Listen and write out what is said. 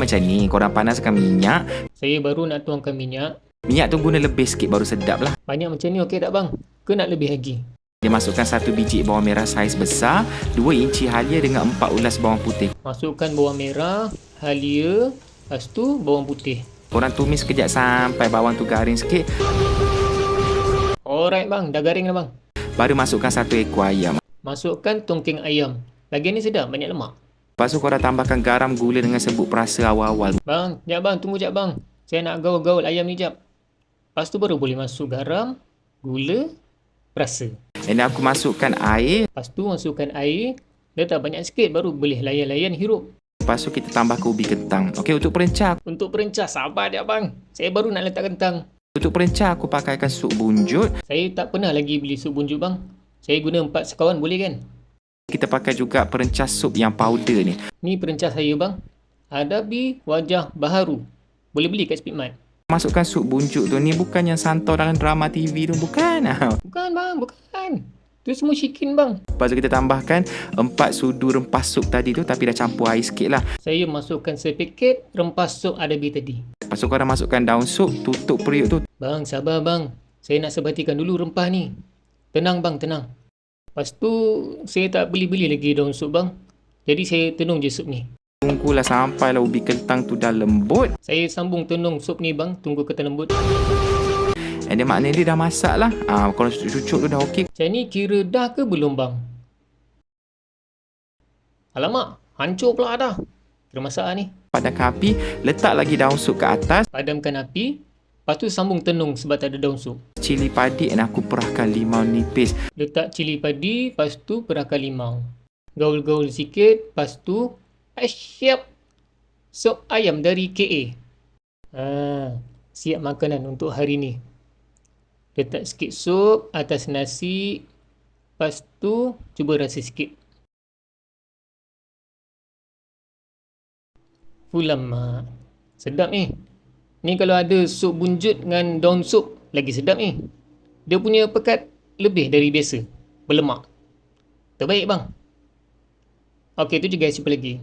Macam ni, korang panaskan minyak. Saya baru nak tuangkan minyak. Minyak tu guna lebih sikit baru sedap lah. Banyak macam ni okey tak bang? Ke nak lebih lagi? Dia masukkan 1 biji bawang merah saiz besar, 2 inci halia dengan 4 ulas bawang putih. Masukkan bawang merah, halia, lepas tu bawang putih. Korang tumis sekejap sampai bawang tu garing sikit. Alright bang, dah garing dah bang. Baru masukkan 1 ekor ayam. Masukkan tongking ayam. Bagian ni sedap, banyak lemak. Lepas tu korang tambahkan garam, gula dengan serbuk perasa awal-awal. Bang, sekejap bang, tunggu sekejap bang. Saya nak gaul-gaul ayam ni sekejap. Lepas tu baru boleh masuk garam, gula, perasa. Dan aku masukkan air. Lepas tu masukkan air. Letak banyak sikit baru boleh layan-layan hirup. Lepas tu kita tambahkan ubi kentang. Okey, untuk perencah. Untuk perencah, sabar sekejap bang. Saya baru nak letak kentang. Untuk perencah aku pakaikan sup bunjut. Saya tak pernah lagi beli sup bunjut bang. Saya guna 4 sekawan boleh kan? Kita pakai juga perencah sup yang powder ni. Ni perencah saya bang. Hadapi wajah baharu. Boleh beli kat Speedmart. Masukkan sup bunjut tu ni bukan yang santau dalam drama TV tu, bukan. Bukan bang, bukan. Tu semua chicken bang. Lepas tu kita tambahkan 4 sudu rempah sup tadi tu, tapi dah campur air sikit lah. Saya masukkan sepaket rempah sup adabi tadi. Lepas tu korang masukkan daun sup, tutup periuk tu. Bang, sabar bang. Saya nak sebatikan dulu rempah ni. Tenang bang, tenang. Lepas tu, saya tak beli-beli lagi daun sup bang. Jadi saya tenung je sup ni. Tunggulah sampailah ubi kentang tu dah lembut. Saya sambung tenung sup ni bang. Tunggu kata lembut. And dia maknanya dia dah masak lah. Kalau cucuk tu dah okey. Macam ni kira dah ke belum bang? Alamak, hancur pula dah. Kira masak lah ni. Padamkan api, letak lagi daun sup ke atas. Padamkan api. Lepas tu sambung tenung sebab tak ada daun sup. Cili padi dan aku perahkan limau nipis. Letak cili padi. Lepas tu perahkan limau. Gaul-gaul sikit. Lepas tu siap sup ayam dari KA. Siap makanan untuk hari ni. Letak sikit sup atas nasi. Lepas tu cuba rasa sikit. Ulamak. Sedap ni. Ni kalau ada sup bunjut dengan daun sup, lagi sedap ni. Dia punya pekat lebih dari biasa. Berlemak. Terbaik bang. Okey, tu je guys. Jumpa lagi.